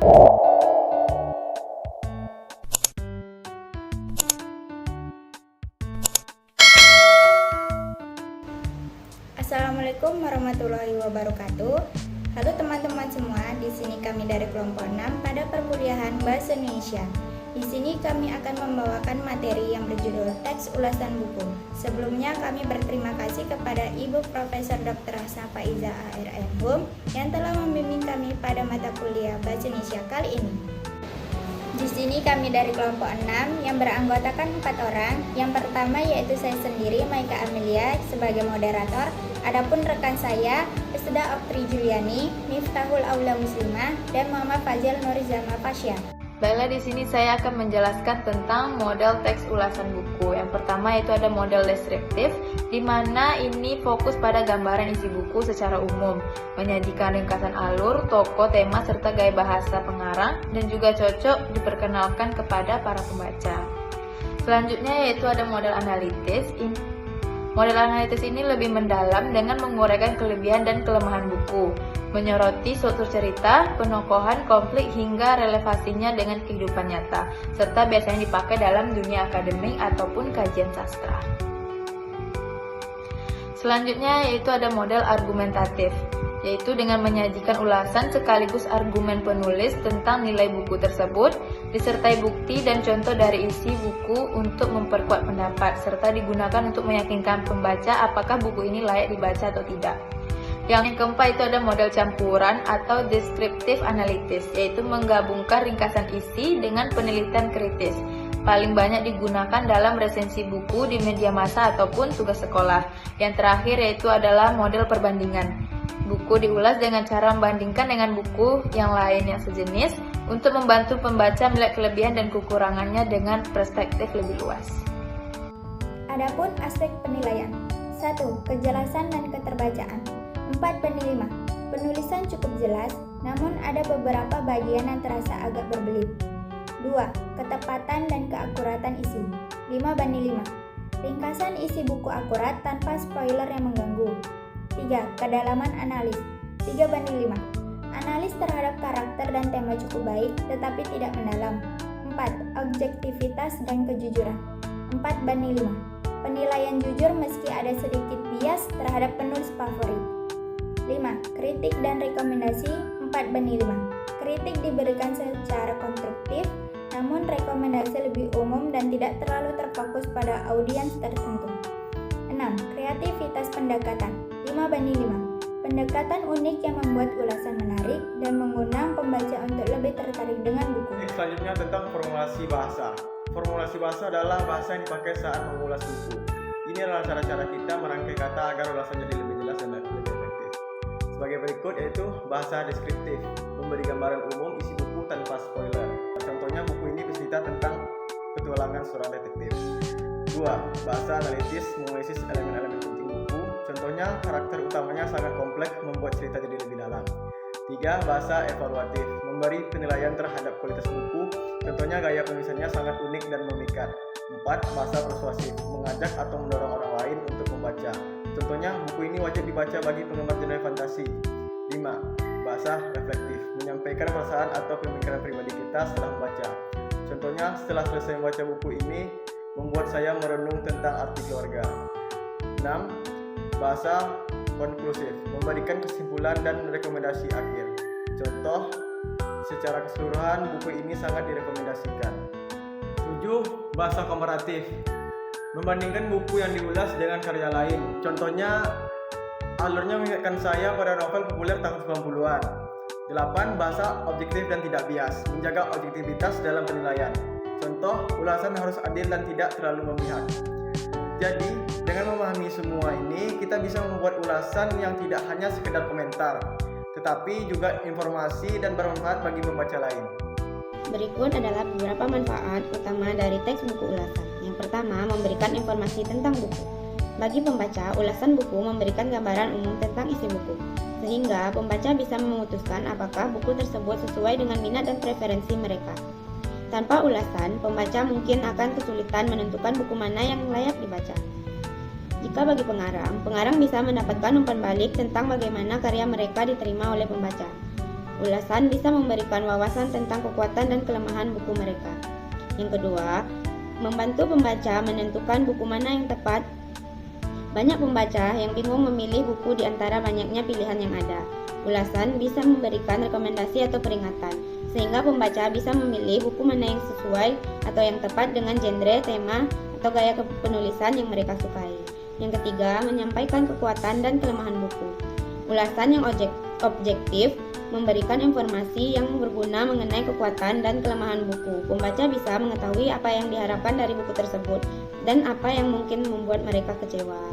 Assalamualaikum warahmatullahi wabarakatuh. Halo teman-teman semua, di sini kami dari kelompok 6 pada perkuliahan Bahasa Indonesia. Di sini kami akan membawakan materi yang berjudul teks ulasan buku. Sebelumnya kami berterima kasih kepada Ibu Profesor Dr. Hasna Faiza ARM yang telah membimbing kami pada mata kuliah Bahasa Indonesia kali ini. Di sini kami dari kelompok 6 yang beranggotakan 4 orang. Yang pertama yaitu saya sendiri, Maika Amelia, sebagai moderator. Adapun rekan saya, Pesda Oktri Juliani, Miftahul Aula Muslimah, dan Muhammad Fazil Nurizama Fasya. Baiklah, di sini saya akan menjelaskan tentang model teks ulasan buku. Yang pertama yaitu ada model deskriptif, di mana ini fokus pada gambaran isi buku secara umum, menyajikan ringkasan alur, tokoh, tema, serta gaya bahasa pengarang, dan juga cocok diperkenalkan kepada para pembaca. Selanjutnya yaitu ada model analitis. Model analitis ini lebih mendalam dengan menguraikan kelebihan dan kelemahan buku, menyoroti struktur cerita, penokohan, konflik, hingga relevansinya dengan kehidupan nyata, serta biasanya dipakai dalam dunia akademik ataupun kajian sastra. Selanjutnya yaitu ada model argumentatif, yaitu dengan menyajikan ulasan sekaligus argumen penulis tentang nilai buku tersebut, disertai bukti dan contoh dari isi buku untuk memperkuat pendapat, serta digunakan untuk meyakinkan pembaca apakah buku ini layak dibaca atau tidak. Yang keempat itu ada model campuran atau deskriptif analitis, yaitu menggabungkan ringkasan isi dengan penelitian kritis. Paling banyak digunakan dalam resensi buku di media massa ataupun tugas sekolah. Yang terakhir yaitu adalah model perbandingan. Buku diulas dengan cara membandingkan dengan buku yang lain yang sejenis untuk membantu pembaca melihat kelebihan dan kekurangannya dengan perspektif lebih luas. Adapun aspek penilaian. 1. Kejelasan dan keterbacaan. 4 banding 5. Penulisan cukup jelas, namun ada beberapa bagian yang terasa agak berbelit. 2. Ketepatan dan keakuratan isi. 5 banding 5. Ringkasan isi buku akurat tanpa spoiler yang mengganggu. 3. Kedalaman analis. 3 banding 5. Analis terhadap karakter dan tema cukup baik, tetapi tidak mendalam. 4. Objektivitas dan kejujuran. 4 banding 5. Penilaian jujur meski ada sedikit bias terhadap penulis favorit. 5. Kritik dan rekomendasi. 4 banding 5. Kritik diberikan secara konstruktif, namun rekomendasi lebih umum dan tidak terlalu terfokus pada audiens tertentu. 6. Kreativitas pendekatan. 5 banding 5. Pendekatan unik yang membuat ulasan menarik dan mengundang pembaca untuk lebih tertarik dengan buku. Selanjutnya tentang formulasi bahasa. Formulasi bahasa adalah bahasa yang dipakai saat mengulas buku. Ini adalah cara-cara kita merangkai kata agar ulasan jadi lebih jelas dan lebih efektif. Sebagai berikut yaitu bahasa deskriptif, memberi gambaran umum isi buku tanpa spoiler. Contohnya buku ini bercerita tentang petualangan seorang detektif. 2. Bahasa analitis, menganalisis elemen-elemen penting buku. Contohnya karakter utamanya sangat kompleks membuat cerita jadi lebih dalam. 3. Bahasa evaluatif, memberi penilaian terhadap kualitas buku. Contohnya gaya penulisannya sangat unik dan memikat. 4. Bahasa persuasif, mengajak atau mendorong orang lain untuk membaca. Contohnya buku ini wajib dibaca bagi penggemar genre fantasi. 5. Bahasa reflektif, menyampaikan perasaan atau pemikiran pribadi kita setelah membaca. Contohnya setelah selesai membaca buku ini membuat saya merenung tentang arti keluarga. 6. Bahasa konklusif, memberikan kesimpulan dan rekomendasi akhir. Contoh, secara keseluruhan buku ini sangat direkomendasikan. 7. Bahasa komparatif, membandingkan buku yang diulas dengan karya lain. Contohnya, alurnya mengingatkan saya pada novel populer tahun 90-an. 8. Bahasa objektif dan tidak bias, menjaga objektivitas dalam penilaian. Contoh, ulasan harus adil dan tidak terlalu memihak. Jadi, dengan memahami semua ini, kita bisa membuat ulasan yang tidak hanya sekedar komentar, tetapi juga informasi dan bermanfaat bagi pembaca lain. Berikut adalah beberapa manfaat utama dari teks buku ulasan. Yang pertama, memberikan informasi tentang buku. Bagi pembaca, ulasan buku memberikan gambaran umum tentang isi buku, sehingga pembaca bisa memutuskan apakah buku tersebut sesuai dengan minat dan preferensi mereka. Tanpa ulasan, pembaca mungkin akan kesulitan menentukan buku mana yang layak dibaca. Jika bagi pengarang bisa mendapatkan umpan balik tentang bagaimana karya mereka diterima oleh pembaca. Ulasan bisa memberikan wawasan tentang kekuatan dan kelemahan buku mereka. Yang kedua, membantu pembaca menentukan buku mana yang tepat. Banyak pembaca yang bingung memilih buku di antara banyaknya pilihan yang ada. Ulasan bisa memberikan rekomendasi atau peringatan, sehingga pembaca bisa memilih buku mana yang sesuai atau yang tepat dengan genre, tema, atau gaya penulisan yang mereka sukai. Yang ketiga, menyampaikan kekuatan dan kelemahan buku. Ulasan yang objektif memberikan informasi yang berguna mengenai kekuatan dan kelemahan buku. Pembaca bisa mengetahui apa yang diharapkan dari buku tersebut dan apa yang mungkin membuat mereka kecewa.